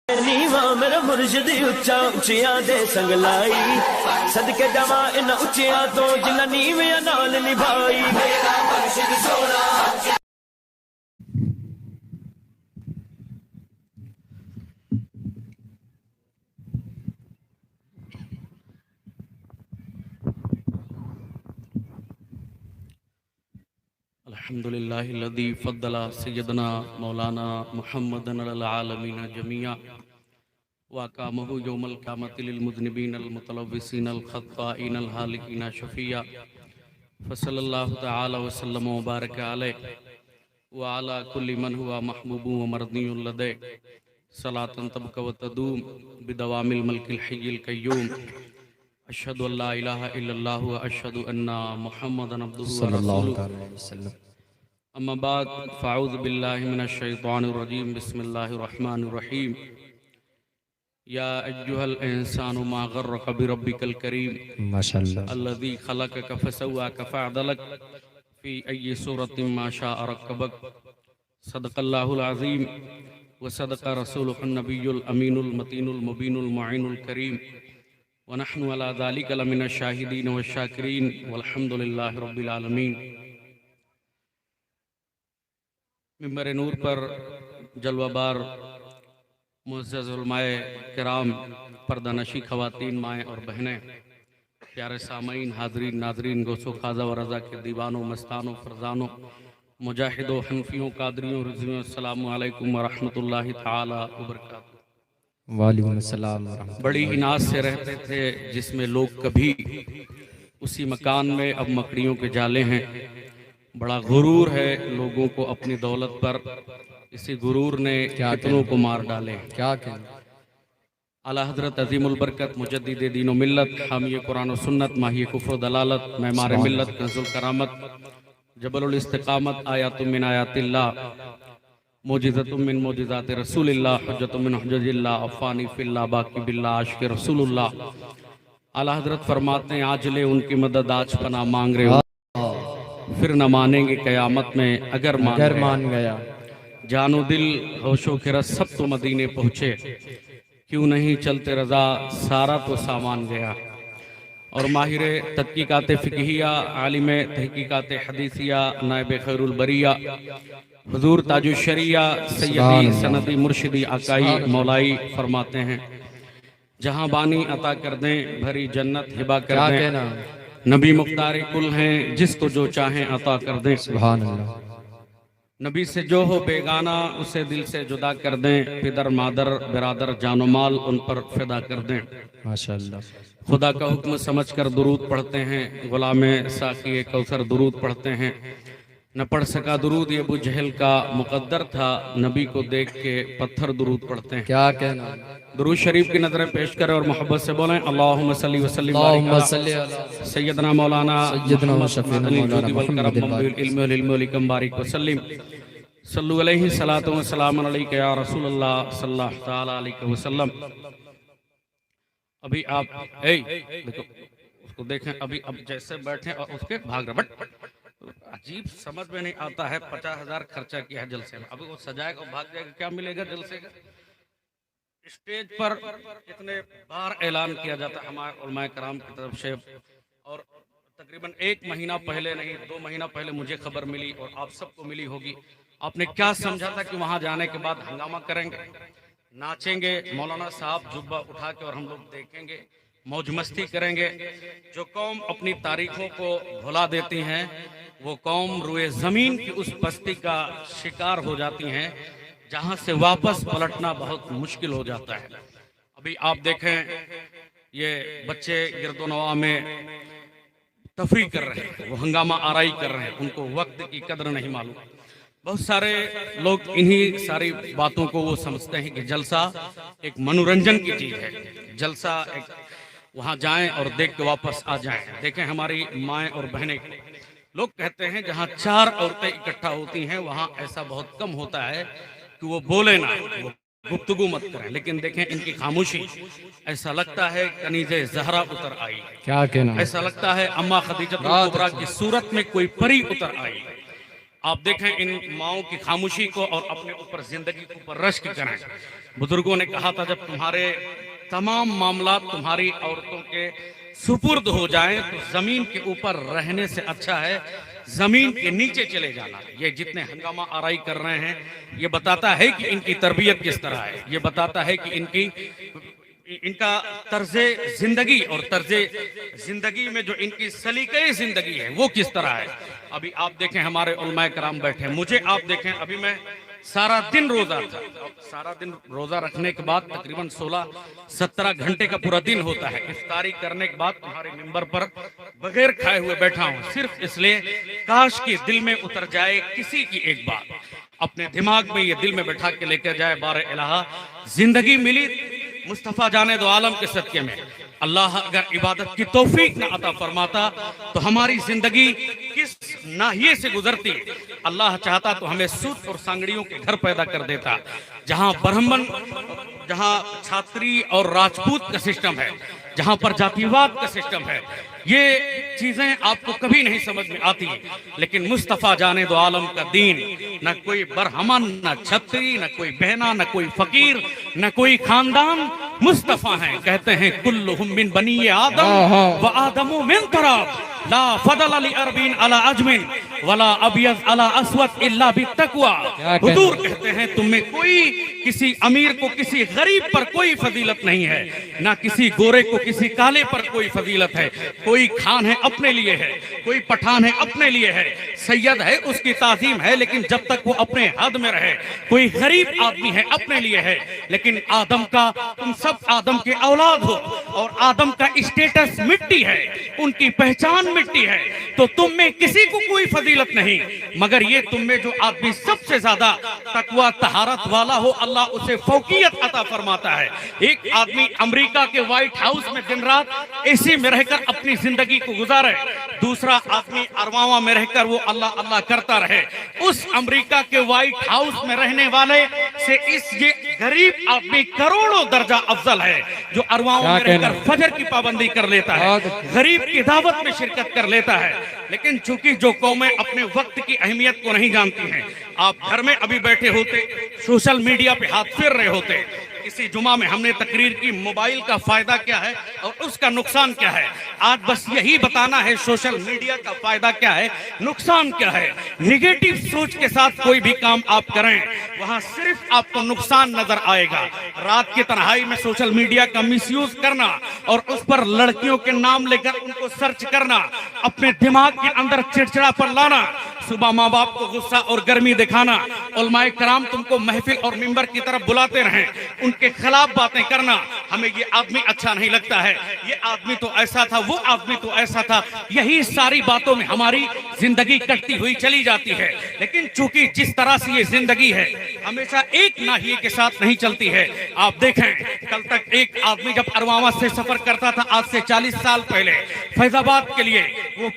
नीवा मेरा मुर्शिद उच्चा उचिया दे संग लाई सदके जावा इन उचिया तो जिन्ना नीवे नाल निभाई मेरा मुर्शिद सोना। अल्हम्दुलिल्लाहिल्लज़ी फ़द्दला सय्यदना मौलाना मुहम्मदन अलल आलमीन जमीआ व अक़ामहु यौमल क़ियामति लिल मुज़निबीन अल मुतलव्विसीन अल ख़त्ताईन अल हालिकीन शफ़िया फ़सल्लल्लाहु तआला व सल्लम व बारक अलैहि व अला कुल्लि मन हुवा महबूबुन व मर्दियुन लदैहि सलातन तबक़ा व तदूम बिदवामिल मल्किल हय्यिल क़य्यूम अशहदु अल्ला इलाहा इल्लल्लाह व अशहदु अन्ना मुहम्मदन अब्दुहु व रसूलुहु। अम्मा बाद फ़अऊज़ु बिल्लाहि मिनश शैतानिर रजीम बिस्मिल्लाहिर रहमानिर रहीम। या अय्युहल इंसानु मा गर्रक बिरब्बिकल करीम माशाअल्लाह अल्लज़ी खलक़क फसव्वाक फ़अदलक फ़ी अय्यि सूरतिन मा शाअ रक्कबक। सदक़ल्लाहुल अज़ीम व सदक़ रसूलुहुन नबियुल अमीनुल मतीनुल मुबीनुल मुईनुल करीम व नहनु अला ज़ालिका लमिनश शाहिदीन व शाकिरीन वल्हम्दुलिल्लाहि रब्बिल आलमीन। मिंबर नूर पर जलवाबार मुअज़्ज़ज़ उलमाए किराम, पर्दानशी ख़वातीन, माएँ और बहनें, प्यारे सामईन, हाज़रीन नाज़रीन, गोसो खाज़ा व रज़ा के दीवानों, मस्तानों, फ़रज़ानों, मुजाहिदों, हनफियों, कादरियों, रिज़वियों, अस्सलामु अलैकुम व रहमतुल्लाहि तआला व बरकातुहू। वालेकुम अस्सलाम व रहमतुल्लाह। बड़ी इनाज़ से रहते थे जिसमें लोग कभी उसी मकान में अब मकड़ियों के जाले हैं। बड़ा गुरूर है लोगों को अपनी दौलत पर, इसी गुरूर ने कितनों को मार डाले। क्या कहें? आला हज़रत अज़ीमुल बरकत मुजद्दिद दीन व मिल्लत, हामी कुरान व सुन्नत, माही कुफ्र व दलालत, मेमार मिल्लत, कंज़ुल करामत, जबलुल इस्तिक़ामत, आयातुम मिन आयातिल्लाह, मोजिज़तुम मिन मोजिज़ाति रसूलिल्लाह, हुज्जतुम मिन हुज्जतिल्लाह, अफ़ानी फ़िल्लाह, बाकी बिल्लाह, आशिक़ रसूलुल्लाह। आला हज़रत फरमाते हैं, आज ले उनकी मदद, आज पनाह मांग रहे हो, फिर न मानेंगे क़यामत में अगर मान गया। जानो दिल होशो के रस सब तो मदीने पहुँचे, क्यों नहीं चलते रज़ा सारा तो सामान गया। और माहिर तहक़ीक़ात फ़िक़हिया, आलिम तहक़ीक़ात हदीसिया, नायब खैरुल बरिया, हुज़ूर ताजुश शरिया, सैयदी सनदी मुर्शिदी आकाई मौलाई फरमाते हैं, जहाँ बानी अता कर दें भरी जन्नत हिबा कर दें, नबी मुख्तार कुल हैं जिसको जो चाहें अता कर दें। सुभान अल्लाह। नबी से जो हो बेगाना उसे दिल से जुदा कर दें, पिदर मादर बिरादर जानो माल उन पर फिदा कर दें। माशाअल्लाह। खुदा का हुक्म समझकर दुरूद पढ़ते हैं, गुलामे साक़ी कौसर दुरूद पढ़ते हैं। न पढ़ सका दुरूद ये अबू जहल का मुकद्दर था, नबी को देख के पत्थर दुरूद पढ़ते हैं। क्या कहना? दुरूद शरीफ की नजरें पेश करें और मोहब्बत से बोलें, अल्लाहुम्मा सल्ली व सल्लिम अल्लाहुम्मा सल्ली अला सैयदना मौलाना सय्यदना व शफ़ीना मौलाना मुहम्मद बारिक वसल्लम सल्लु अलैहि सलातु व सलाम अलैका या रसूलल्लाह सल्लल्लाहु तआला अलैहि वसल्लम। अभी आप देखो उसको देखें, अभी अब जैसे बैठे और उसके भाग रहे, बट अजीब समझ में नहीं आता है। 50,000 खर्चा किया है जलसे में, अभी वो सजाएगा और भाग जाएगा, क्या मिलेगा जलसे का? स्टेज पर इतने बार ऐलान किया जाता है हमारे उलमाए कराम की तरफ से, और तकरीबन 1 महीना पहले नहीं 2 महीना पहले मुझे खबर मिली और आप सबको मिली होगी। आपने क्या समझा था कि वहां जाने के बाद हंगामा करेंगे, नाचेंगे, मौलाना साहब जुब्बा उठा के और हम लोग देखेंगे, मौज मस्ती करेंगे। जो कौम अपनी तारीखों को भुला देती हैं वो कौम रुए जमीन की उस बस्ती का शिकार हो जाती हैं जहां से वापस पलटना बहुत मुश्किल हो जाता है। अभी आप देखें ये बच्चे गिरदोनवा में तफरी कर रहे हैं, वो हंगामा आराई कर रहे हैं, उनको वक्त की कदर नहीं मालूम। बहुत सारे लोग इन्हीं सारी बातों को वो समझते हैं कि जलसा एक मनोरंजन की चीज है, जलसा एक वहां जाएं और देख के वापस आ जाएं। देखें हमारी माएँ और बहनें, लोग कहते हैं जहां 4 औरतें इकट्ठा होती हैं वहां ऐसा बहुत कम होता है कि वो बोले ना, वो गुफ्तगू मत करें, लेकिन देखें इनकी खामोशी, ऐसा लगता है कनीज़े ज़हरा उतर आई। क्या कहना? ऐसा लगता है अम्मा खदीजतुल कुबरा की सूरत में कोई परी उतर आई। आप देखें इन माओं की खामोशी को और अपने ऊपर जिंदगी के ऊपर रश्क करें। बुजुर्गों ने कहा था जब तुम्हारे तमाम मामला तुम्हारी औरतों के सुपुर्द हो जाएं तो जमीन के ऊपर रहने से अच्छा है जमीन के नीचे चले जाना। ये जितने हंगामा आराई कर रहे हैं ये बताता है कि इनकी तरबियत किस तरह है, ये बताता है कि इनका तर्जे जिंदगी और तर्जे जिंदगी में जो इनकी सलीके जिंदगी है वो किस तरह है। अभी आप देखें हमारे उलमाए कराम बैठे, मुझे आप देखें अभी मैं सारा दिन रोजा था। सारा दिन रोजा रखने के बाद तकरीबन 16-17 घंटे का पूरा दिन होता है। इफ्तारी करने के बाद तुम्हारे मिंबर पर बगैर खाए हुए बैठा हूँ सिर्फ इसलिए काश कि दिल में उतर जाए किसी की एक बात, अपने दिमाग में ये दिल में बैठा के लेकर जाए बार इलाहा जिंदगी मिली मुस्तफा जाने दो आलम के सदके में। अल्लाह अगर इबादत की तौफीक न अता फरमाता तो हमारी जिंदगी किस नाहिए से गुजरती। अल्लाह चाहता तो हमें सूत और सांगड़ियों के घर पैदा कर देता, जहां ब्राह्मण, जहां छात्री और राजपूत का सिस्टम है, जहां पर जातिवाद का सिस्टम है। ये चीजें आपको कभी नहीं समझ में आती, लेकिन मुस्तफा जाने दो आलम का दीन, न कोई बरहमन, न छत्री, न कोई बहना, न कोई फकीर, न कोई खानदान, मुस्तफा हैं। कहते हैं कुल्लुहुम मिन बनी आदम व आदमु मिन तुराब ला फदल अली अरबीन अला अजमिन वला अबियज अला अस्वद इल्ला बित्तक़वा। हुजूर कहते हैं तुम में कोई किसी अमीर को किसी गरीब पर कोई फजीलत नहीं है, ना किसी गोरे को किसी काले पर कोई फजीलत है। कोई खान है अपने लिए है, कोई पठान है अपने लिए है, सैयद है उसकी ताजीम है लेकिन जब तक वो अपने हद में रहे। कोई गरीब आदमी है अपने लिए है, लेकिन आदम का, तुम सब आदम के औलाद हो और आदम का स्टेटस मिट्टी है, उनकी पहचान मिट्टी है। तो तुम में किसी को कोई फजीलत नहीं, मगर ये तुम में जो आदमी सबसे ज्यादा तकवा तहारत वाला हो अल्लाह उसे फौकियत अता फरमाता है। एक आदमी अमेरिका के व्हाइट हाउस में दिन रात एसी में रहकर अपनी जिंदगी को गुजारे, दूसरा आदमी अरवावा में रहकर वो अल्लाह अल्लाह करता रहे। उस अमेरिका के व्हाइट हाउस में रहने वाले से इस ये गरीब आदमी करोड़ों दर्जा अफजल है जो अरवावा में रहकर फजर की पाबंदी कर लेता है, गरीब की दावत में शिरकत कर लेता है। लेकिन चूंकि जो कौमें अपने वक्त की अहमियत को नहीं जानती हैं, आप घर में अभी बैठे होते, सोशल मीडिया पे हाथ फेर रहे होते। इसी जुमा में हमने तकरीर की मोबाइल का फायदा क्या है और उसका नुकसान क्या है। आज बस यही बताना है सोशल मीडिया का फायदा क्या है, नुकसान क्या है। निगेटिव सोच के साथ कोई भी काम आप करें वहां सिर्फ आपको नुकसान नजर आएगा। रात की तन्हाई में सोशल मीडिया का मिसयूज करना और उस पर लड़कियों के नाम लेकर उनको सर्च करना, अपने दिमाग के अंदर चिड़चिड़ापन लाना, सुबह माँ बाप को गुस्सा और गर्मी दिखाना, उलमाए कराम तुमको महफिल और मिंबर की तरफ बुलाते रहें, उनके खिलाफ बातें करना, हमें ये आदमी अच्छा नहीं लगता है, ये आदमी तो ऐसा था, वो आदमी तो ऐसा था। यही सारी बातों में हमारी जिंदगी कटती हुई चली जाती है। लेकिन चूंकि जिस तरह से ये जिंदगी है हमेशा एक नाहिए के साथ नहीं चलती है। आप देखें कल तक एक आदमी जब अरवामा से सफर करता था, आज से 40 साल पहले फैजाबाद के लिए, वो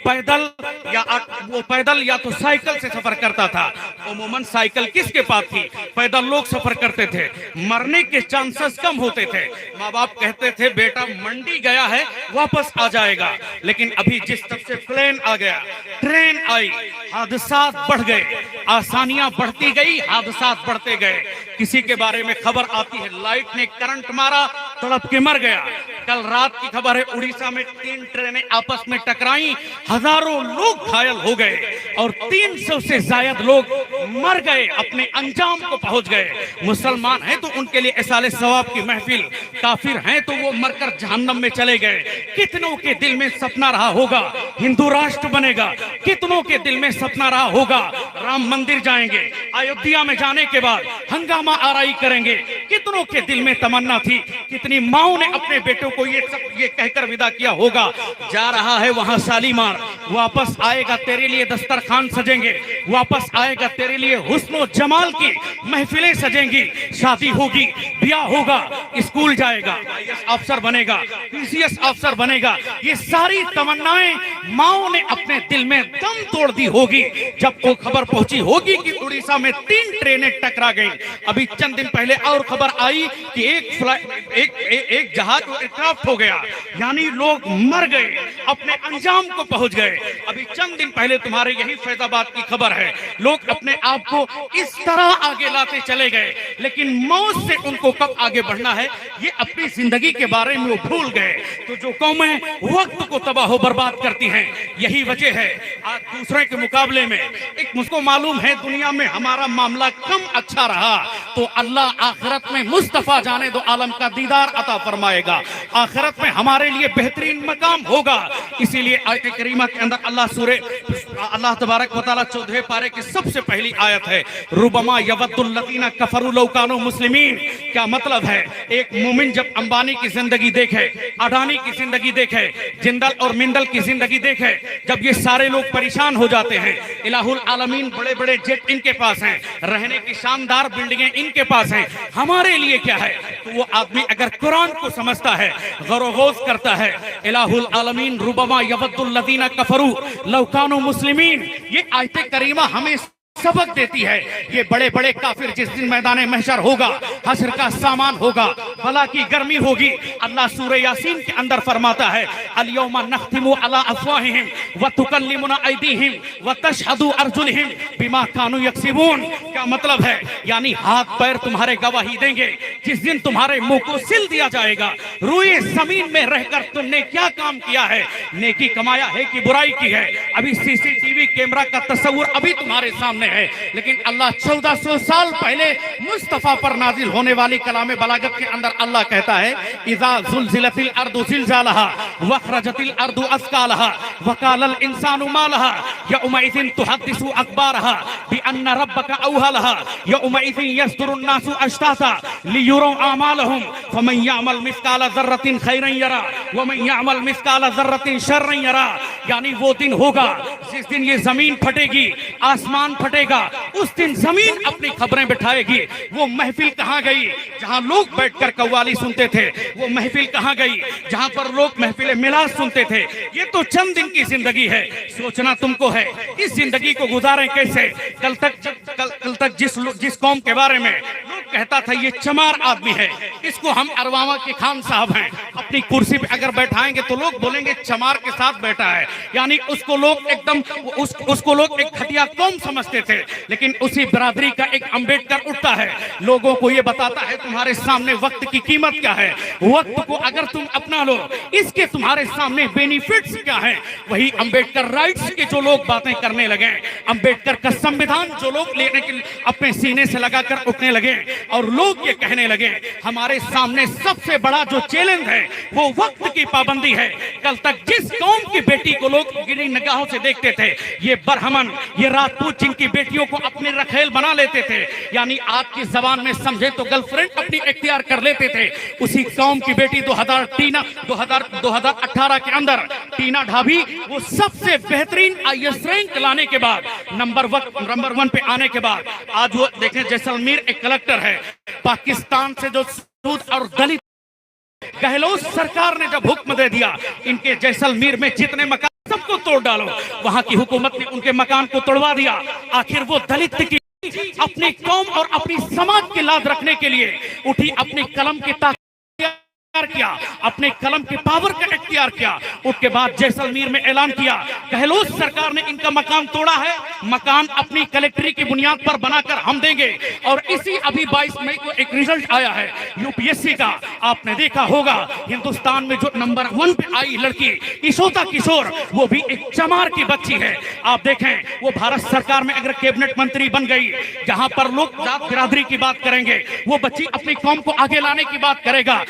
पैदल या तो साइकिल से सफर करता था। उमूमन साइकिल किसके पास थी, पैदल लोग सफर करते थे, मरने के चांसेस कम होते थे। माँ बाप कहते थे बेटा मंडी गया है वापस आ जाएगा। लेकिन अभी जिस तरह से प्लेन आ गया, ट्रेन आई, हादसात बढ़ गए, आसानियां बढ़ती गई, हादसात बढ़ते गए। किसी के बारे में खबर आती है लाइट ने करंट मारा, तड़प के मर गया। कल रात की खबर है उड़ीसा में 3 ट्रेनें आपस में टकराई, हजारों लोग घायल हो गए और 300 से ज्यादा लोग मर गए, अपने अंजाम को पहुंच गए। मुसलमान हैं तो उनके लिए इसाले सवाब की महफिल, काफिर हैं तो वो मरकर जहन्नम में चले गए। कितनों के दिल में सपना रहा होगा हिंदू राष्ट्र बनेगा, कितनों के दिल में सपना रहा होगा राम मंदिर जाएंगे, अयोध्या में जाने के बाद हंगामा आराई करेंगे। कितनों के दिल में तमन्ना थी, कितनी माओं ने अपने बेटों को ये कहकर विदा किया होगा जा रहा है वहां शालीमार, वापस आएगा तेरे लिए दस्तरखान सजेंगे, वापस आएगा तेरे लिए हुस्न जमाल की महफिलें सजेंगी, शादी होगी, ब्याह होगा, स्कूल जाएगा, IAS अफसर बनेगा, PCS अफसर बनेगा। ये सारी तमन्नाएं माओं ने अपने दिल में दम तोड़ दी होगी जब वो खबर पहुंची होगी कि उड़ीसा में 3 ट्रेनें टकरा गई। अभी चंद दिन पहले और खबर खबर आई कि एक जहाज एयरक्राफ्ट हो गया, यानी लोग मर गए, अपने अंजाम को पहुंच गए। अभी चंद दिन पहले तुम्हारे यही फैजाबाद की खबर है, लोग अपने आप को इस तरह आगे लाते चले गए, लेकिन मौत से उनको कब आगे बढ़ना है ये अपनी जिंदगी के बारे में वो भूल गए। तो जो कौमें वक्त को तबाह बर्बाद करती हैं, यही वजह है आज दूसरे के मुकाबले में एक मुझको मालूम है दुनिया में हमारा मामला कम अच्छा रहा तो अल्लाह आखिरत में मुस्तफा जाने दो आलम का दीदार अता फरमाएगा, आखिरत में हमारे लिए बेहतरीन मकाम होगा। इसीलिए आयत करीमा के अंदर अल्लाह तबारक व तआला 14वें पारे की सबसे पहली आयत है, रुबमा यवद्दुल लज़ीना कफरू लौ कानू मुस्लिमीन। क्या मतलब है? एक मोमिन जब अंबानी की जिंदगी देखे, अडानी की जिंदगी देखे, जिंदल और मिंदल की जिंदगी देखे, जब ये सारे लोग परेशान हो जाते हैं, इलाहुल आलमीन बड़े बड़े जेट इनके पास हैं, रहने की शानदार बिल्डिंगें इनके पास हैं, हमारे लिए क्या है? तो वो आदमी अगर कुरान को समझता है, गौर करता है, इलाहुल आलमीन रुबमा यवद्दुल लज़ीना कफरू लौ कानू मुस्लिमीन, ये आयत करीमा हमें सबक देती है। ये बड़े बड़े काफिर जिस दिन मैदान महशर होगा, हश्र का सामान होगा, बला की गर्मी होगी, अल्लाह सूरह यासीन के अंदर फरमाता है, अल-यौमा नख्तिमु अला अफ़वाहिहिम व तुकल्लिमुना अयदीहिम व तशहदु अर्जुलहिम बिमा कानू यक्सिबून। क्या मतलब है? यानी हाथ पैर तुम्हारे गवाही देंगे जिस दिन तुम्हारे मुंह को सिल दिया जाएगा, रूए जमीन में रहकर तुमने क्या काम किया है, नेकी कमाया है कि बुराई की है। अभी सीसीटीवी कैमरा का तस्वुर अभी तुम्हारे सामने है, लेकिन अल्लाह 1400 साल पहले मुस्तफा पर नाजिल होने वाली कलाम बलागत के अंदर अल्लाह कहता है, इज़ा ज़ुलज़िलतिल अर्दु ज़िलज़ालहा व अख़रजतिल अर्दु अस्क़ालहा व क़ालल इंसानु मा लहा यौमइज़िन तुहद्दिसु अख़बारहा बिअन्ना रब्बका औहलहा यौमइज़िन यस्दुरुन नासु अश्ताता लियुरौ आमालहुम फमन यअमल मिस्काल ज़र्रतिन खैरन यरा व मन यअमल मिस्काल ज़र्रतिन शर्रन यरा। यानी वो दिन होगा जिस दिन ये जमीन फटेगी, आसमान फटेगा, उस दिन जमीन अपनी खबरें बिठाएगी। वो महफिल कहाँ गई जहां लोग बैठकर कव्वाली सुनते थे? वो महफिल कहाँ गई जहां पर लोग महफिल मिलाद सुनते थे? ये तो चंद दिन की जिंदगी है, सोचना तुमको है इस जिंदगी को गुजारें कैसे। कल तक जिस कौम के बारे में लोग कहता था ये चमार आदमी है, इसको हम अरवामा के खान साहब हैं, अपनी कुर्सी पे अगर बैठाएंगे तो लोग बोलेंगे चमार के साथ बैठा है, यानी उसको लोग एकदम उसको लोग एक घटिया कौम समझते थे। लेकिन उसी बिरादरी का एक अंबेडकर उठता है, लोगों को ये बताता है तुम्हारे सामने वक्त की कीमत क्या है, वक्त को अगर तुम अपना लो इसके तुम्हारे सामने बेनिफिट्स क्या है। वही अंबेडकर राइट्स के जो लोग बातें करने लगे, अंबेडकर का संविधान जो लोग लेने के अपने सीने से लगाकर उठने लगे और लोग ये कहने लगे हमारे सामने सबसे बड़ा जो चैलेंज है वो वक्त की पाबंदी है। कल तक जिस कौम की बेटी को लोग गिरी निगाहों से देखते थे, ये बरहमन, ये राजपूत जिनकी बेटियों को अपने रखेल बना लेते थे, यानी आपकी जबान में समझे तो गर्लफ्रेंड अपनी इख्तियार कर लेते थे, उसी कौम की बेटी 2018 के अंदर टीना ढाबी वो सबसे बेहतरीन IAS रैंक लाने के बाद नंबर 1 पे आने के बाद आज वो देखें जैसलमेर एक कलेक्टर है। पाकिस्तान से जो सूद और दलित गहलोत सरकार ने जब हुक्म दे दिया इनके जैसलमेर में जितने मकान सबको तोड़ डालो, वहां की हुकूमत ने उनके मकान को तोड़वा दिया। आखिर वो दलित की अपनी कौम और अपनी समाज की लाज रखने के लिए उठी, अपनी कलम की ताकत किया, अपने कलम की पावर का इख्तियार किया। उसके बाद जैसलमेर में ऐलान किया गहलोत सरकार ने इनका मकान तोड़ा है, मकान अपनी कलेक्टरी की बुनियाद पर बनाकर हम देंगे। और इसी अभी 22 मई को एक रिजल्ट आया है UPSC का, आपने देखा होगा हिंदुस्तान में जो नंबर 1 पे आई लड़की इशोता किशोर, वो भी एक चमार की बच्ची है। आप देखें वो भारत सरकार में अगर कैबिनेट मंत्री बन गई, जहां पर लोग जात बिरादरी की बात करेंगे, वो बच्ची अपनी कौम को आगे लाने की बात करेगा।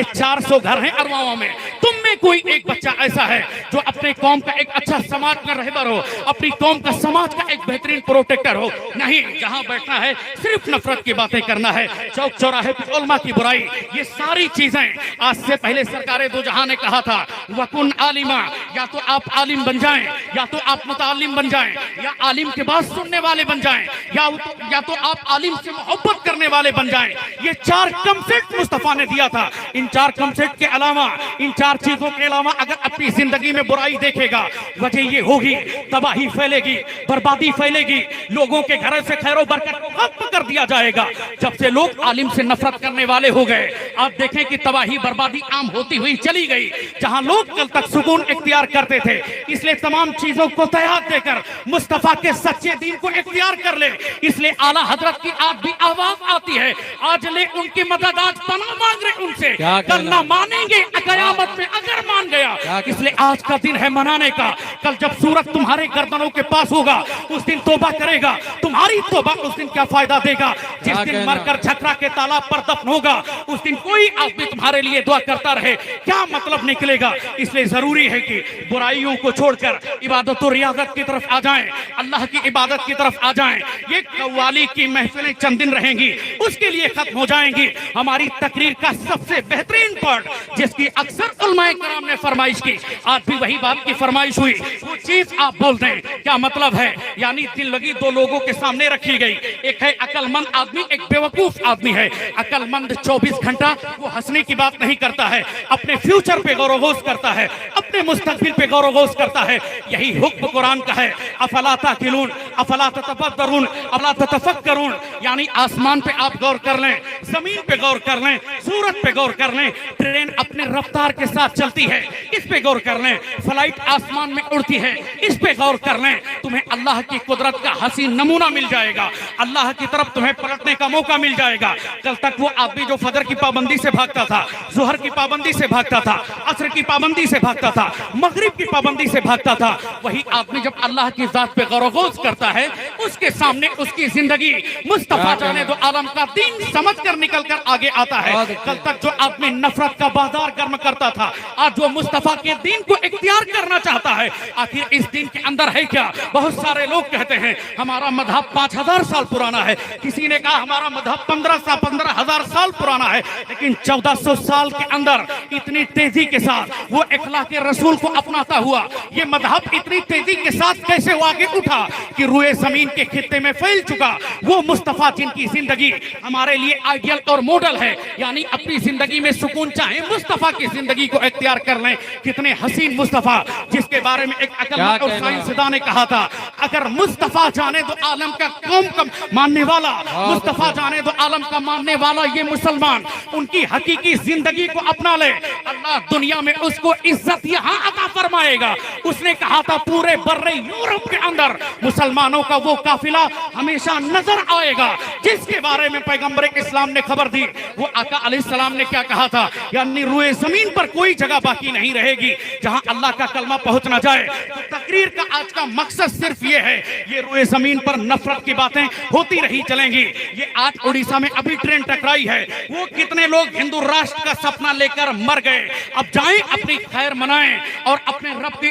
450 घर हैं अरवावा में, तुम में कोई एक बच्चा ऐसा है जो अपने कौम का एक अच्छा समाज का रहबर हो, अपनी कौम का समाज का एक बेहतरीन प्रोटेक्टर हो? नहीं, जहां बैठना है सिर्फ नफरत की बातें करना है, चौक चौराहे पे उलमा की बुराई, ये सारे सारी चीजें आज से पहले सरकारे दो जहां ने कहा था वकुन आलिमा, या तो आप आलिम बन जाएं, या तो आप मुतालिम बन जाएं, या आलिम के बात सुनने वाले बन जाएं, या तो आप आलिम से मोहब्बत करने वाले बन जाएं। ये 4 कॉन्सेप्ट मुस्तफा ने दिया था। इन 4 कॉन्सेप्ट के अलावा, इन 4 चीजों के अलावा अगर अपनी जिंदगी में बुराई देखेगा, वजह ये होगी तबाही फैलेगी, बर्बादी फैलेगी, लोगों के घर से खैरो बरकत को खत्म कर दिया जाएगा। जब से लोग आलिम से नफरत करने वाले हो गए, आप देखें कि तबाही बर्बादी आम होती हुई चली गई। जहां लोग कल तक सुकून इख्तियार करते थे, इसलिए तमाम चीजों को त्याग देकर मुस्तफा के सच्चे दीन को इख्तियार कर ले। इसलिए आला हजरत की आज भी आवाज आती है, आज ले उनकी मदद, आज पनाह मांग रहे उनसे, कल ना मानेंगे कयामत में अगर मान गया। इसलिए आज का दिन है मनाने का। कल जब सूरज तुम्हारे गर्दनों के पास होगा, उस दिन तौबा करेगा। तुम्हारी तौबा उस दिन क्या फायदा देगा? जिस दिन मरकर झकरा के तालाब पर दफन होगा, उस दिन कोई आदमी तुम्हारे लिए दुआ करता रहे, क्या मतलब निकलेगा? इसलिए जरूरी है कि बुराइयों को छोड़कर इबादत और रियाजत की तरफ आ जाएं, अल्लाह की इबादत की तरफ आ जाएं। ये कव्वाली की महफिलें चंद दिन रहेंगी, उसके लिए खत्म हो जाएंगी। हमारी तकरीर का सबसे बेहतरीन पार्ट, जिसकी अक्सर उलमाए कराम ने फरमाइश की, आज भी वही बात की फरमाइश हुई, वो चीज आप बोल दें क्या मतलब है। यानी दिल लगी 2 लोगों के सामने रखी गई, एक है अकलमंद आदमी, एक बेवकूफ आदमी है। अकलमंद 24 घंटा वो हंसने की बात नहीं करता है, अपने फ्यूचर पे गौर-व-गौस करता है, अपने मुस्तकबिल पे गौर-व-गौस करता है। यही हुक्म कुरान का है, अफला ताकिलून अफला ततफक्करून अफला ततफक्करून। यानी आसमान पे आप गौर कर लें, जमीन पे गौर कर लें, सूरज पे गौर कर लें, ट्रेन अपने रफ्तार के साथ चलती है, इस पे गौर कर लें, फ्लाइट आसमान में उड़ती है, इस पे गौर कर लें। तुम्हें अल्लाह की कुदरत का हसीन नमूना मिल जाएगा, अल्लाह की तरफ तुम्हें पलटने का मौका मिल जाएगा। कल तक वो आदमी जो फजर की पाबंदी से भागता था, जुहर की पाबंदी से भागता था, असर की पाबंदी से भागता था, मगरिब की पाबंदी से भागता था, वही आदमी जब अल्लाह की जात पे गौर-व-गौस करता है, उसके सामने उसकी जिंदगी मुस्तफा जाने दो आलम का दीन समझकर निकल कर आगे आता है। कल तक जो आदमी नफरत का बाजार गर्म करता था, आज वो मुस्तफा के दीन को इख्तियार करना चाहता है। आखिर इस दीन के अंदर है क्या? बहुत सारे लोग कहते हैं हमारा मजहब 5000 साल पुराना है, किसी ने कहा हमारा मजहब 15,000 साल पुराना है, लेकिन 1400 साल के अंदर इतनी तेजी के साथ वो इखलाक रसूल को अपनाता हुआ ये मजहब इतनी तेजी के साथ कैसे वो आगे उठा कि रुए जमीन के खित्ते में फैल चुका। वो मुस्तफा जिनकी जिंदगी हमारे लिए आइडियल और मॉडल है, यानी अपनी जिंदगी में सुकून चाहे मुस्तफा की जिंदगी को इख्तियार कर लें। कितने हसीन मुस्तफा, जिसके बारे में एक अकलमंद और साइंसदान ने कहा था, अगर मुस्तफा जाने दो आलम का कौम का मानने वाला, मुस्तफा जाने दो आलम का मानने वाला ये मुसलमान उनकी हकीकी जिंदगी को अपना ले, अल्लाह दुनिया में उसको इज्जत यहाँ अता फरमाएगा। उसने कहा था पूरे बर्रे यूरोप के अंदर मुसलमानों का वो काफिला हमेशा नजर आएगा, जिसके बारे में पैगंबर इस्लाम ने खबर दी। वो आका अलैहिस्सलाम ने क्या कहा था, यानी रुए जमीन पर कोई जगह बाकी नहीं रहेगी जहां अल्लाह का कलमा पहुंच ना जाए। तो तकरीर का आज का मकसद सिर्फ ये है, ये रुए जमीन पर नफरत की बातें होती रही चलेंगी। ये आज उड़ीसा में अभी ट्रेन टकराई है, वो कितने लोग हिंदू राष्ट्र का सपना लेकर मर गए। अब जाएं अपनी खैर मनाएं और अपने रब की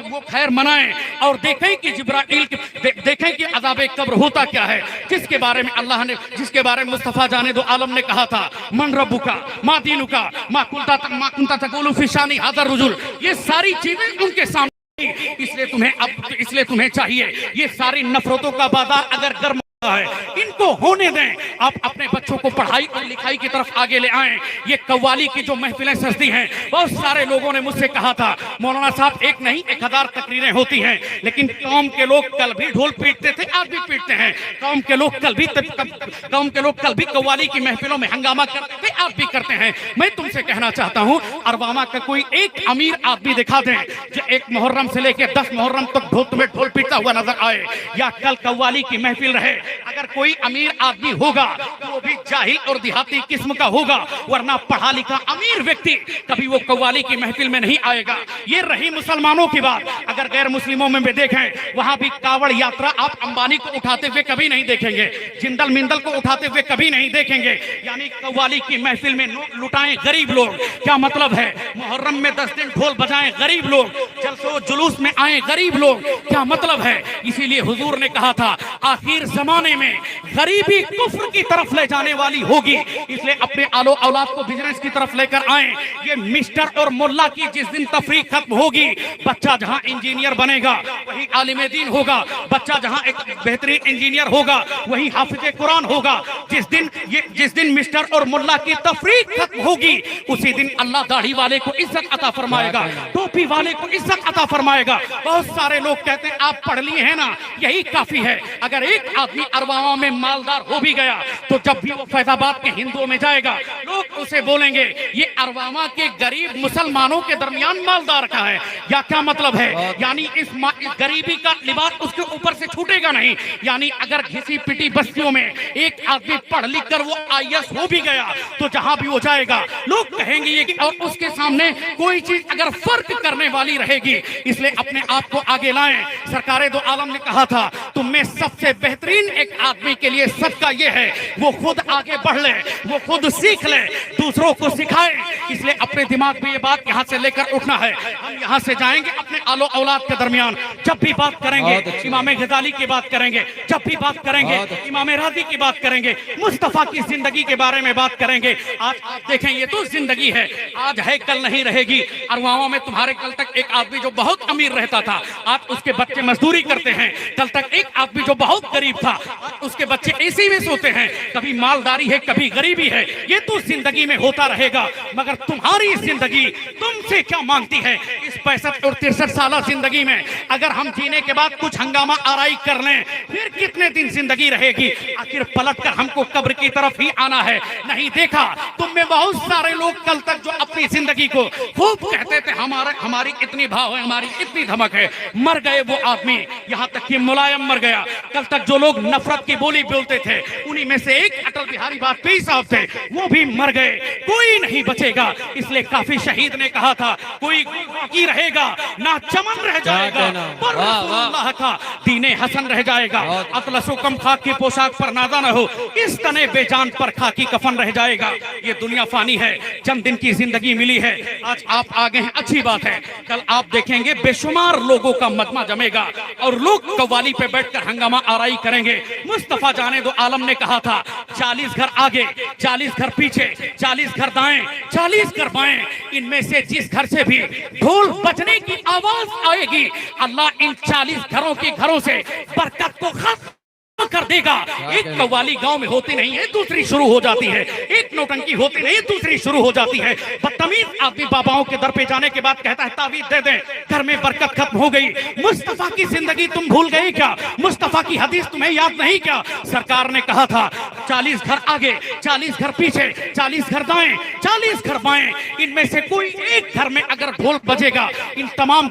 वो खैर मनाएं और देखें कि जिब्राइल देखें कि अज़ाब कब्र होता क्या है, जिसके बारे में अल्लाह ने, जिसके बारे में मुस्तफा जाने दो आलम ने कहा था, मन रब्बुका मा दीनुका मा कुंता तक़ूलु फी शानी हाज़ा रुजुल। ये सारी चीजें उनके सामने, इसलिए तुम्हें चाहिए ये सारी नफरतों का बाजार अगर गर्म है, इनको होने दें। आप अपने बच्चों को पढ़ाई और लिखाई की तरफ आगे ले आएं। ये कव्वाली की जो महफिलें सजती हैं, बहुत सारे लोगों ने मुझसे कहा था मौलाना साहब एक नहीं 1000 तकरीरें होती हैं, लेकिन कौम के लोग कल भी ढोल पीटते थे, आज भी पीटते हैं। कौम के लोग कल भी कव्वाली की महफिलों में हंगामा करते थे, आज भी करते हैं। मैं तुमसे कहना चाहता हूँ, अरवामा का कोई एक अमीर आदमी दिखा दें जो 1 मुहर्रम से लेकर 10 मुहर्रम तक ढोल पीटता हुआ नजर आए, या कल कव्वाली की महफिल रहे। अगर कोई अमीर आदमी होगा तो वो भी जाहिल और देहाती किस्म का होगा, वरना पढ़ा लिखा अमीर व्यक्ति कभी वो कव्वाली की महफिल में नहीं आएगा। ये रही मुसलमानों की बात। अगर गैर मुस्लिमों में भी देखें, वहां भी कावड़ यात्रा आप अंबानी को उठाते हुए कभी नहीं देखेंगे, जिंदल मिंदल को उठाते हुए कभी नहीं देखेंगे। यानी कव्वाली की महफिल में लुटाएं गरीब लोग, क्या मतलब है? मुहर्रम में 10 दिन ढोल बजाएं गरीब लोग, जलसो जुलूस में आए गरीब लोग, क्या मतलब है? इसीलिए हुजूर ने कहा था आखिर ज़माना जमाने में गरीबी कुफ्र की तरफ ले जाने वाली होगी। इसलिए अपने आलो औलाद को बिजनेस की तरफ लेकर आए। ये मिस्टर और मुल्ला की जिस दिन तफरीक खत्म होगी, बच्चा जहां इंजीनियर बनेगा वही आलिम दीन होगा, बच्चा जहां एक बेहतरीन इंजीनियर होगा वही हाफिज कुरान होगा। जिस दिन मिस्टर और मुल्ला की तफरीक खत्म होगी, उसी दिन अल्लाह दाढ़ी वाले को इज्जत अता फरमाएगा, टोपी वाले को इज्जत अता फरमाएगा। बहुत सारे लोग कहते हैं आप पढ़ लिए हैं ना, यही काफी है। अगर एक आदमी अरबावा में मालदार हो भी गया तो जब भी वो फैजाबाद के हिंदुओं में जाएगा, लोग उसे बोलेंगे ये अरबावा के गरीब मुसलमानों के दरमियान मालदार का है। या क्या मतलब है? यानी इस गरीबी का लिबास उसके ऊपर से छूटेगा नहीं। यानी अगर घिसी पिटी बस्तियों में एक आदमी पढ़ लिख कर वो IAS हो भी गया तो जहां भी वो जाएगा लोग कहेंगे ये, और उसके सामने कोई चीज अगर फर्क करने वाली रहेगी। इसलिए अपने आप को आगे लाएं। सरकारे दो आलम ने कहा था तुम में सबसे बेहतरीन एक आदमी के लिए सदका ये है वो खुद आगे बढ़ ले, वो खुद सीख ले, दूसरों को सिखाए। इसलिए अपने दिमाग में ये बात यहाँ से लेकर उठना है। हम यहाँ से जाएंगे अपने आलो औलाद के दरमियान, जब भी बात करेंगे इमाम गजाली की बात करेंगे, जब भी बात करेंगे इमाम राजी की बात करेंगे, मुस्तफा की जिंदगी के बारे में बात करेंगे। आज आप देखें ये तो जिंदगी है, आज है कल नहीं रहेगी। अरवावा में तुम्हारे कल तक एक आदमी जो बहुत अमीर रहता था, आज उसके बच्चे मजदूरी करते हैं। कल तक एक आदमी जो बहुत गरीब था, उसके बच्चे एसी में सोते हैं। कभी मालदारी है, कभी गरीबी है, ये तो जिंदगी में होता रहेगा। मगर तुम्हारी जिंदगी तुमसे क्या मांगती है? इस 65 और 63 साल जिंदगी में अगर हम जीने के बाद कुछ हंगामा आराई कर लें, फिर कितने दिन जिंदगी रहेगी? आखिर पलट कर हमको कब्र की तरफ ही आना है। नहीं देखा तुम में बहुत सारे लोग कल तक जो अपनी जिंदगी को खूब कहते थे हमारी इतनी भाव है, हमारी इतनी धमक है, मर गए वो आदमी। यहाँ तक कि मुलायम मर गया। कल तक जो लोग नफरत की बोली बोलते थे, उन्हीं में से एक अटल बिहारी वाजपेयी साहब थे, वो भी मर गए। कोई नहीं बचेगा। इसलिए काफी शहीद ने कहा था कोई बाकी रहेगा ना, चमन रह जाएगा पर रसूलुल्लाह का दीने हसन रह जाएगा। अतलसो कम खाक की पोशाक पर नादा न हो, इस तने बेजान पर खाकी कफन रह जाएगा। ये दुनिया फानी है, चंद दिन की जिंदगी मिली है। आज आप आ गए हैं, अच्छी बात है। कल आप देखेंगे बेशुमार लोगों का मजमा जमेगा और लोग कव्वाली पे बैठकर हंगामा आराई करेंगे। मुस्तफा जाने दो आलम ने कहा था 40 घर आगे, 40 घर पीछे, 40 घर दाएं, 40 घर बाएं, इनमें से जिस घर से भी ढोल बजने की आवाज आएगी, अल्लाह इन 40 घरों से बरकत को खत्म कर देगा। एक कव्वाली गांव में होती नहीं है, दूसरी शुरू हो जाती है। एक नौटंकी होती नहीं, दूसरी शुरू हो जाती है। बदतमीज आदमी बाबाओं के दर पे जाने के बाद कहता है तावीज दे दें, घर में बरकत खत्म हो गई। मुस्तफा की जिंदगी तुम भूल गए क्या? मुस्तफा की हदीस तुम्हें याद नहीं क्या? सरकार ने कहा था 40 घर आगे, 40 घर पीछे, 40 घर दाएं, 40 घर बाएं, इनमें से कोई एक घर में अगर ढोल बजेगा, इन तमाम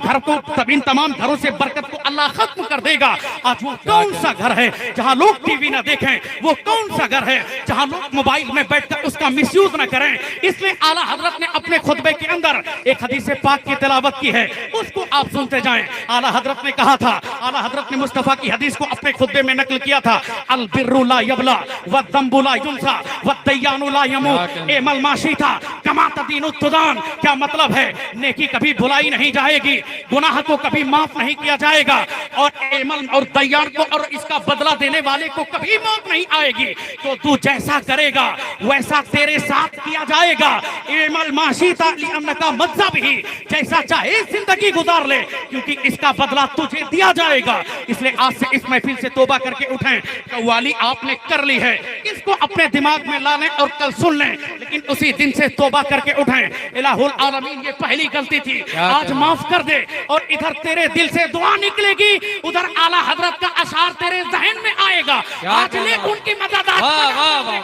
घरों से बरकत को अल्लाह खत्म कर देगा। आज वो कौन सा घर है जहां लोग टीवी ना देखें? वो कौन सा घर है जहां लोग मोबाइल में बैठकर उसका मिसयूज ना करें? इसलिए आला हजरत ने अपने खुतबे के अंदर एक हदीस पाक की तिलावत की है, उसको आप सुनते जाएं। आला हजरत ने कहा था, आला हजरत ने मुस्तफा की हदीस को अपने खुतबे में नकल किया था, अल बिर्रु ला यबला वद्दम्बु ला युनसा वद्दय्यानु ला यमूत एमल माशीता कमा तदीनु तुदान। क्या मतलब है? नेकी कभी भुलाई नहीं जाएगी, गुनाह को कभी माफ नहीं किया जाएगा, और एमल और दय्यान को और इसका बदला देने वाले को कभी मौत नहीं आएगी। तो तू जैसा करेगा वैसा तेरे साथ किया जाएगा। एमल माशीता लिअन्नका मज़हब ही, जैसा चाहे जिंदगी गुजार ले, क्योंकि इसका बदला तुझे दिया जाएगा। इसलिए आज से इस महफिल से तौबा करके उठें। कव्वाली आपने कर ली है, इसको अपने दिमाग में ला लें और कल सुन लें, लेकिन उसी दिन से तौबा करके उठें। इलाहुल आलमीन ये पहली गलती थी, आज माफ कर दे। और इधर तेरे दिल से दुआ निकलेगी, उधर आला हजरत का अशार तेरे जहन में आएगा। आज ले उनकी मदद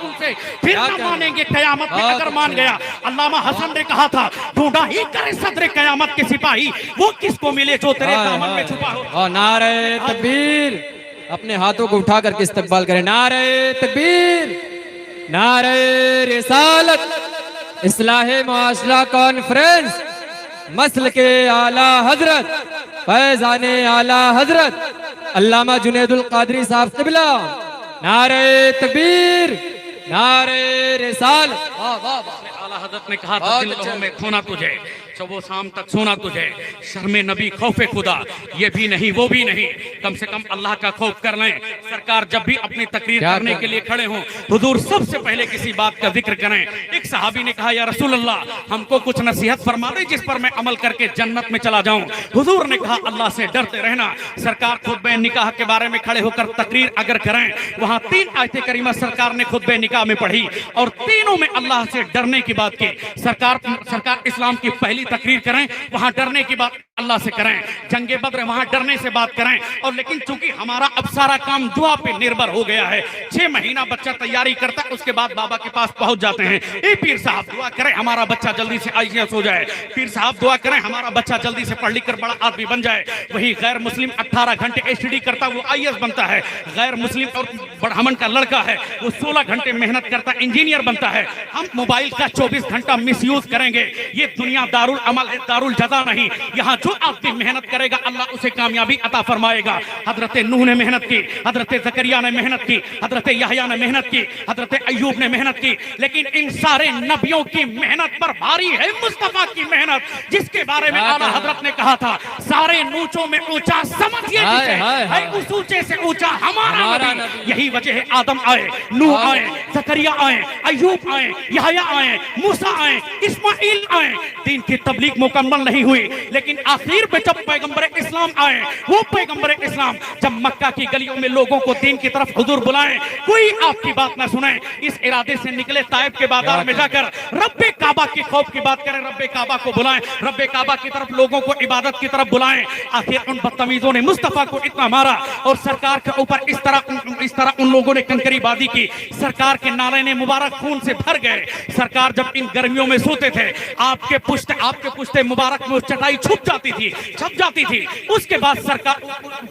उनसे, फिर न मानेंगे कयामत में अगर मान गया। अल्लामा हसन ने कहा था ढूंढा ही करे सदरे कयामत के सिपाही, वो किसको मिले जो तेरे दामन में छुपा हो। नारे तकबीर, अपने हाथों को उठा करके इस्तकबाल करें। नारे तकबीर, नारे रिसालत, इस्लाहे मुआशरा कॉन्फ्रेंस, मसल के आला हजरत, फैजाने आला हजरत अल्लामा जुनैदुल कादरी साहब क़िबला। नारे तकबीर, नारे रिसालत। आला हजरत ने कहा था, दिल लोगों में खोना तुझे, सुबह शाम तक सोना तुझे, शर्मे नबी खौफे खुदा, ये भी नहीं वो भी नहीं, कम से कम अल्लाह का खौफ कर लें। सरकार जब भी अपनी तकरीर करने के लिए खड़े हों, हुजूर सबसे पहले किसी बात का जिक्र करें। एक सहाबी ने कहा, या रसूल अल्लाह, हमको कुछ नसीहत फरमा दे जिस पर मैं अमल करके जन्नत में चला जाऊं। हुजूर ने कहा, अल्लाह से डरते रहना। सरकार खुतबे निकाह के बारे में खड़े होकर तकरीर अगर करें, वहां 3 आयते करीमा सरकार ने खुतबे निकाह में पढ़ी और तीनों में अल्लाह से डरने की बात की। सरकार इस्लाम की पहली तकरीर करें, वहां डरने की बात अल्लाह से करें। जंगे बद्र वहां डरने से बात करें। और लेकिन चूंकि हमारा अब सारा काम दुआ पे निर्भर हो गया है, 6 महीना बच्चा तैयारी करता है, उसके बाद बाबा के पास पहुंच जाते हैं। ए पीर साहब दुआ करें हमारा बच्चा जल्दी से IAS हो जाए, पीर साहब दुआ करें हमारा बच्चा जल्दी से पढ़ लिख कर बड़ा आदमी बन जाए। वही गैर मुस्लिम 18 घंटे STD करता, वो IAS बनता है। गैर मुस्लिम और ब्राह्मण का लड़का है, वो 16 घंटे मेहनत करता, इंजीनियर बनता है। हम मोबाइल का 24 घंटा मिसयूज करेंगे। ये दुनिया दारुल अमल है, दारुल जज़ा नहीं। यहाँ जो आदमी मेहनत करेगा अल्लाह उसे कामयाबी अता फरमाएगा। हजरत नूह ने मेहनत की, हजरत ज़करिया ने मेहनत की, हजरत यहया ने मेहनत की, हजरत अय्यूब ने मेहनत की, लेकिन इन सारे नबियों की मेहनत पर भारी है मुस्तफा की मेहनत, जिसके बारे में आला हजरत ने कहा था, सारे ऊंचों में ऊंचा समझिए है, उस ऊंचे से ऊंचा हमारा नबी। यही वजह है आदम आए, नूह आए, ज़करिया आए, अय्यूब आए, यहया आए, मूसा आए, इस्माइल आए। दीन की तबलीग मुकम्मल नहीं हुई, लेकिन आखिर में जब पैगंबर इस्लाम आए, वो पैगंबर इस्लाम जब मक्का की गलियों में लोगों को दीन की तरफ हुजूर बुलाएं, कोई आपकी बात ना सुने, इस इरादे से निकले ताइफ के बाजार में जाकर रब्बे काबा की खौफ की बात करें, रब्बे काबा को बुलाएं, रब्बे काबा की तरफ लोगों को इबादत की तरफ बुलाएं। आखिर उन बदतमीजों ने मुस्तफा को इतना मारा और सरकार के ऊपर इस तरह उन लोगों ने कंकरीबाजी की, सरकार के नाले ने मुबारक खून से भर गए। सरकार जब इन गर्मियों में सोते थे, आपके पुश्ते मुबारक में चटाई छुप जाती थी, उसके बाद सरकार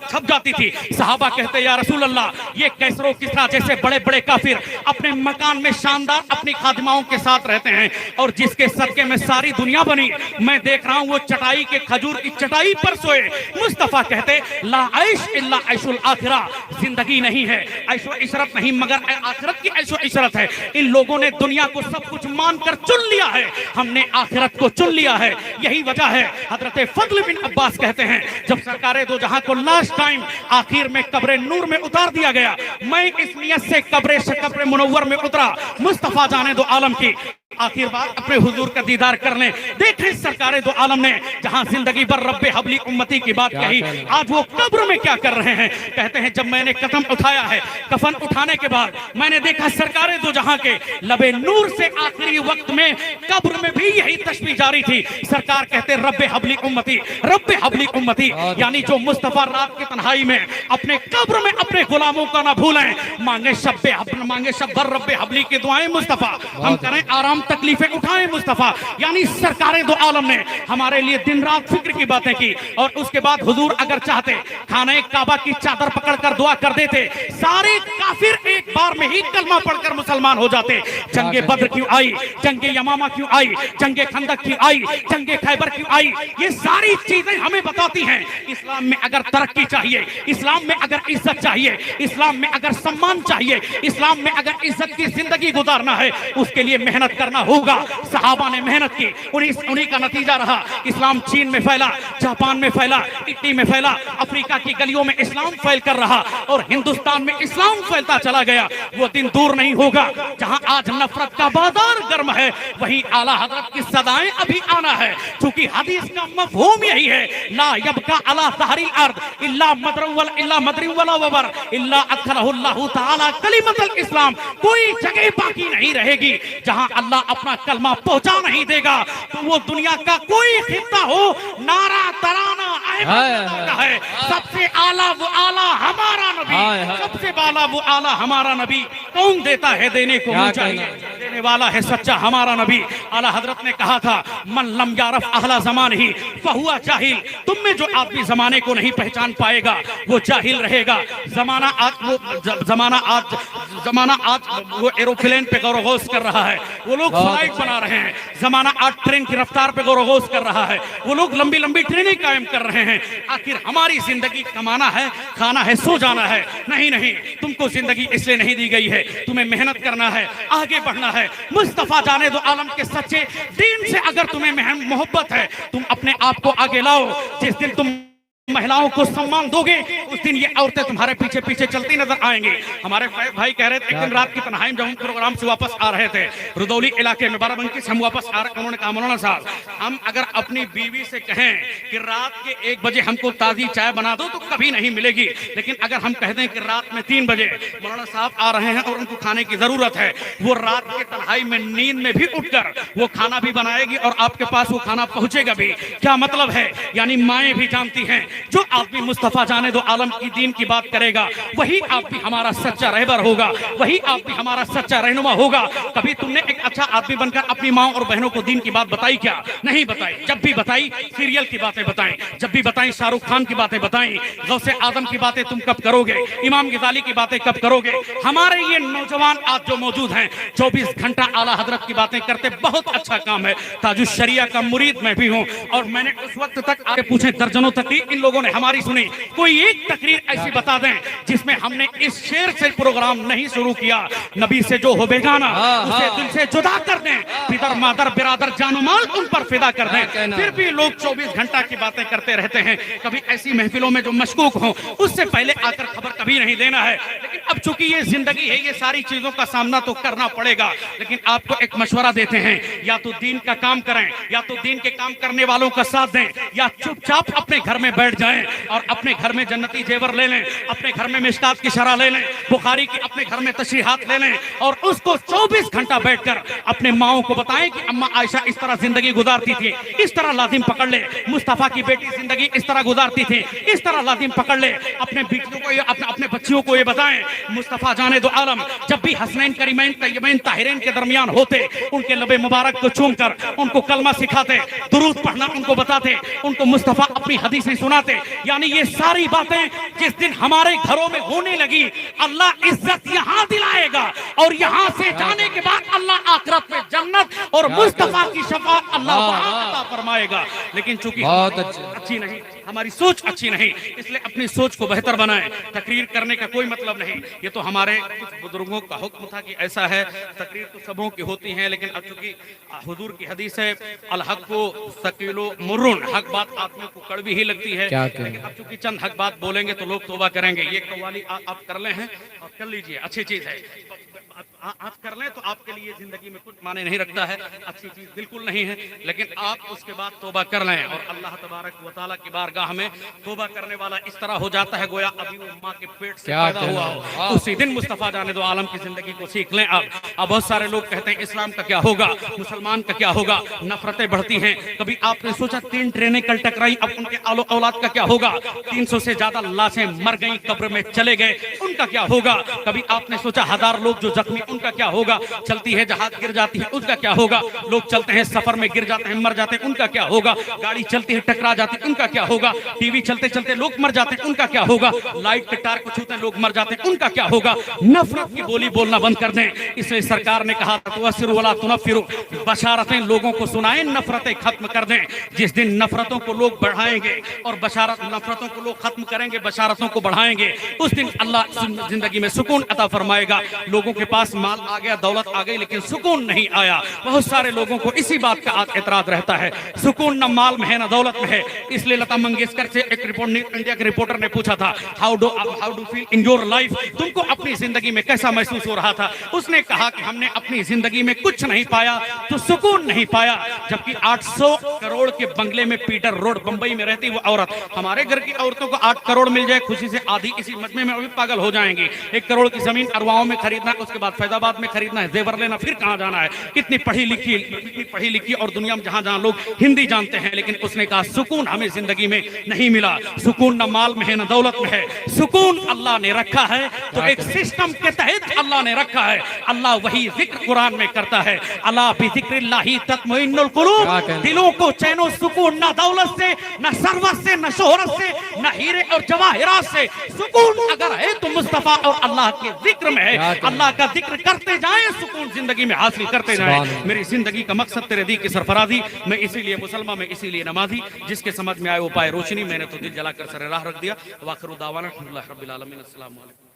छप जाती थी। सहाबा कहते, या रसूल अल्लाह, ये कैसरो किसरा जैसे बड़े बड़े काफिर अपने मकान में शानदार अपनी खादिमाओं के साथ रहते हैं और जिसके सदके में सारी दुनिया बनी, मैं देख रहा हूं वो चटाई के खजूर की चटाई पर सोए। मुस्तफा कहते, ला ऐश इल्ला ऐशुल आखिरा, जिंदगी नहीं है ऐशो इशरत नहीं मगर आखिरत की ऐशो इशरत है। इन लोगों ने दुनिया को सब कुछ मानकर चुन लिया है, हमने आखिरत को चुन लिया है। यही वजह है, हजरत फजल बिन अब्बास कहते हैं, जब सरकारे दो जहां को लास्ट टाइम आखिर में कब्र नूर में उतार दिया गया, मैं इस नियत से कब्र मुनव्वर में उतरा, मुस्तफा जाने दो आलम की आखिर बात अपने हुजूर का दीदार कर लें। देखें सरकारे दो आलम ने जहां जिंदगी भर रब्बे हबली उम्मती की बात कही, आज वो कब्र में क्या कर रहे हैं। कहते हैं, जब मैंने कदम उठाया है, कफन उठाने के बाद मैंने देखा सरकारे दो जहां के लबे नूर से आखिरी वक्त में कब्र में भी यही तस्बीह जारी थी। सरकार कहते, रब्बे हबली उम्मती, रब्बे हबली उम्मती, यानी जो मुस्तफा रात की तन्हाई में अपने कब्र में अपने गुलामों का ना भूलें, मांगे शब्बर रब्बे हबली की दुआएं मुस्तफा, हम करें आराम तकलीफें उठाएं मुस्तफा। यानी सरकारें दो आलम ने हमारे लिए दिन रात फिक्र की बातें की। और उसके बाद हुजूर अगर चाहते खाने काबा की चादर पकड़कर दुआ कर देते, सारे काफिर एक बार में ही कलमा पढ़कर मुसलमान हो जाते। जंगे बद्र क्यों आई, जंगे यमामा क्यों आई, जंगे खंदक क्यों आई, जंगे खैबर क्यों आई, ये सारी चीजें हमें बताती हैं इस्लाम में अगर तरक्की चाहिए, इस्लाम में अगर इज्जत चाहिए, इस्लाम में अगर सम्मान चाहिए, इस्लाम में अगर इज्जत की जिंदगी गुजारना है, उसके लिए मेहनत करना होगा। सहाबा ने मेहनत की, उन्हीं का नतीजा रहा। इस्लाम चीन में फैला, जापान में फैला, इटली में फैला, अफ्रीका की गलियों में इस्लाम फैल कर रहा और हिंदुस्तान में इस्लाम फैलता चला गया। वो दिन दूर नहीं होगा जहां आज नफरत का बाजार गर्म है, वहीं आला हजरत की सदाएं अभी आना है। क्योंकि हदीस का मफहूम यही है, ला यबका अला सहरी अर्द इल्ला मदरिन वला वबर इल्ला अदखलहुल्लाहु तआला कलिमतल इस्लाम। कोई जगह बाकी नहीं रहेगी जहां अल्लाह अपना कलमा पहुंचा नहीं देगा। तो वो दुनिया का कोई खित्ता हो, नारा तराना है, सबसे आला वो आला हमारा नबी, सबसे बाला वो आला हमारा नबी। कौन देता है देने को, देने वाला है सच्चा हमारा नबी। आला हजरत ने कहा था, मन लम यारफ अहला जमान ही फहुआ जाहिल। तुम में जो आदमी जमाने को नहीं पहचान पाएगा वो जाहिल रहेगा। जमाना आज वो एरोप्लेन पे गौर गौस कर रहा है, वो लोग फ्लाइट बना रहे हैं। जमाना आज ट्रेन की रफ्तार पे गौर गौस कर रहा है, वो लोग लंबी लंबी ट्रेनें कायम कर रहे रहे हैं। आखिर हमारी जिंदगी कमाना है, खाना है, सो जाना है? नहीं नहीं, तुमको जिंदगी इसलिए नहीं दी गई है। तुम्हें मेहनत करना है, आगे बढ़ना है। मुस्तफा जाने दो आलम के सच्चे दीन से अगर तुम्हें मोहब्बत है, तुम अपने आप को आगे लाओ। जिस दिन तुम महिलाओं को सम्मान दोगे, उस दिन ये औरतें तुम्हारे पीछे पीछे चलती नजर आएंगी। हमारे भाई कह रहे थे, एक दिन रात की तन्हाई में जब हम प्रोग्राम से वापस आ रहे थे रुदौली इलाके में, बाराबंकी से हम वापस आ रहे, उन्होंने कहा मौलाना साहब, हम अगर अपनी बीवी से कहें कि रात के 1 बजे हमको ताजी चाय बना दो तो कभी नहीं मिलेगी, लेकिन अगर हम कह दें कि रात में 3 बजे मौलाना साहब आ रहे हैं और उनको खाने की जरूरत है, वो रात के तन्हाई में नींद में भी उठकर वो खाना भी बनाएगी और आपके पास वो खाना पहुंचेगा भी। क्या मतलब है? यानी माएं भी जानती हैं, जो आदमी मुस्तफा जाने दो आलम की दीन की बात करेगा, वही आदमी हमारा सच्चा रहबर होगा, वही आदमी हमारा सच्चा रहनुमा होगा। कभी तुमने एक अच्छा आदमी बनकर अपनी माँ और बहनों को दीन की बात बताई क्या? नहीं बताई। जब भी बताई सीरियल की बातें बताएं, जब भी बताएं शाहरुख खान की बातें बताएं, गौसे आदम की बातें तुम कब करोगे? इमाम गजाली की बातें कब करोगे? हमारे ये नौजवान आज जो मौजूद हैं 24 घंटा आला हजरत की बातें करते, बहुत अच्छा काम है। ताजुश शरिया का मुरीद मैं भी हूँ और मैंने उस वक्त तक आगे पूछे दर्जनों तकरीर इन लोगों ने हमारी सुनी। कोई एक तकरीर ऐसी बता दें जिसमें हमने इस शेर से प्रोग्राम नहीं शुरू किया, नबी से जो हो बेगाना उसे दिल से जुदा कर दें, पितर मादर बिरादर जानो माल उन पर फिदा कर दें। फिर भी लोग 24 घंटा की बातें करते रहते हैं। कभी ऐसी महफिलों में जो मशकूक हो, उससे पहले आकर खबर कभी नहीं लेना है। लेकिन अब चूंकि ये जिंदगी है, ये सारी चीजों का सामना तो करना पड़ेगा। लेकिन आपको एक मशवरा देते हैं, या तो दीन का काम करें, या तो दीन के काम करने वालों का साथ दें, या चुपचाप अपने घर में बैठ जाएं और अपने घर में जन्नती जेवर ले लें, अपने घर में मिशकात की शरह ले लें, बुखारी की अपने घर में तशरीहात ले लें और उसको 24 घंटा बैठकर अपने माओं को बताएं कि अम्मा आयशा इस तरह जिंदगी गुजारती थी, इस तरह लाजिम पकड़ ले। मुस्तफा की बेटी जिंदगी इस तरह गुजारती थी, इस तरह लाजिम पकड़ ले। अपने बेटियों को, अपने बच्चियों को ये बताएं, मुस्तफा जाने दो आलम जब भी हसनैन करीमैन तय्यबैन ताहिरैन के दरमियान होते, उनके लबे मुबारक को चूमकर उनको कलमा सिखाते, दुरूद पढ़ना उनको बताते, उनको मुस्तफा अपनी हदीसें सुनाते। यानी ये सारी बातें जिस दिन हमारे घरों में होने लगी, अल्लाह इज्जत यहाँ दिलाएगा और यहाँ से जाने के बाद अल्लाह आखिरत में जन्नत और मुस्तफा की शफाअत अल्लाह वहाँ अता फरमाएगा। लेकिन चूंकि अच्छी नहीं, हमारी सोच अच्छी नहीं, इसलिए अपनी सोच को बेहतर बनाएं। तकरीर करने का कोई मतलब नहीं, ये तो हमारे कुछ बुजुर्गों का हुक्म था कि ऐसा है। तकरीर तो सबों की होती है, लेकिन अब चूंकि हुजूर की हदीस है, अल हक को सकीलो मुर्रुन, हक बात आदमी को कड़वी ही लगती है। लेकिन अब चूंकि चंद हक बात बोलेंगे तो लोग तौबा करेंगे। ये कव्वाली आप कर ले हैं और कर लीजिए, अच्छी चीज है। आप कर लें तो आपके लिए जिंदगी में कुछ माने नहीं रखता है, अच्छी चीज बिल्कुल नहीं है, लेकिन आप उसके बाद तौबा कर लें और अल्लाह तबारक व तआला की बारगाह में तौबा करने वाला इस तरह हो जाता है गोया अभी वो माँ के पेट से पैदा हुआ हो। उसी दिन मुस्तफा जाने दो आलम की जिंदगी को सीख लें। अब बहुत सारे लोग कहते हैं इस्लाम का क्या होगा, मुसलमान का क्या होगा, नफरतें बढ़ती हैं। कभी आपने सोचा 3 ट्रेनें कल टकराई, अब उनके औलाद का क्या होगा? 300 से ज्यादा लाशें मर गई, कब्र में चले गए, उनका क्या होगा? कभी आपने सोचा 1000 लोग जो जख्मी, उनका क्या होगा? चलती है जहाज गिर जाती है, उसका क्या होगा? लोग चलते हैं सफर में गिर जाते हैं, मर जाते हैं, उनका क्या होगा? गाड़ी चलती है टकरा जाती है, उनका क्या होगा? टीवी चलते चलते लोग मर जाते हैं, उनका क्या होगा? लाइट के तार को छूते हैं लोग मर जाते हैं, उनका क्या होगा? नफरत की बोली बोलना बंद कर दें। इसलिए सरकार ने कहा तुवस्सिरु वला तुनफ्फिरु, बशारतें लोगों को सुनाएं, नफरतें खत्म कर दें। जिस दिन नफरतों को लोग बढ़ाएंगे और नफरतों को लोग खत्म करेंगे, बशारतों को बढ़ाएंगे, उस दिन अल्लाह जिंदगी में सुकून अता फरमाएगा। लोगों के पास माल आ गया, दौलत आ गई, लेकिन सुकून नहीं आया। बहुत सारे लोगों को इसी बात का एतराज रहता है, सुकून न माल में है न दौलत में है। इसलिए लता मंगेशकर से एक इंडिया के रिपोर्टर ने पूछा था, how do feel in your life, तुमको अपनी जिंदगी में कैसा महसूस हो रहा था? उसने कहा कि हमने अपनी जिंदगी में कुछ नहीं पाया तो सुकून नहीं पाया। जबकि 800 करोड़ के बंगले में पीटर रोड बंबई में रहती वो औरत, हमारे घर की औरतों को 8 करोड़ मिल जाए खुशी से आधी इसी मजमे में अभी पागल हो जाएंगी। 1 करोड़ की जमीन अरवाओं में खरीदना, उसके बाद फैजाबाद में खरीदना है, जेवर लेना, फिर कहां जाना है? कितनी पढ़ी लिखी और दुनिया में जहां लोग हिंदी जानते हैं, लेकिन उसने कहा सुकून हमें जिंदगी में नहीं मिला। सुकून न माल में है न दौलत में है, सुकून अल्लाह ने रखा है तो एक सिस्टम के तहत अल्लाह ने रखा है। अल्लाह वही जिक्र कुरान में करता है, अला बिज़िक्रिल्लाहि तत्मइन्नुल कुलूब, दिलों को चैनो सुकून न दौलत से, न सरवत से, न शोहरत से, न हीरे और जवाहिरात से। सुकून अगर है तो मुस्तफा और अल्लाह के जिक्र में है। अल्लाह का जिक्र करते जाएं, सुकून जिंदगी में हासिल करते जाएं। मेरी जिंदगी का मकसद तेरे दी की सरफराजी। मैं इसीलिए मुसलमान, मैं इसीलिए नमाजी। जिसके समझ में आए वो पाए रोशनी। मैंने तो दिल जलाकर सरे राह रख दिया। वाखिर दावाना अल्हम्दुलिल्लाह रब्बिल आलमीन। अस्सलाम वालेकुम।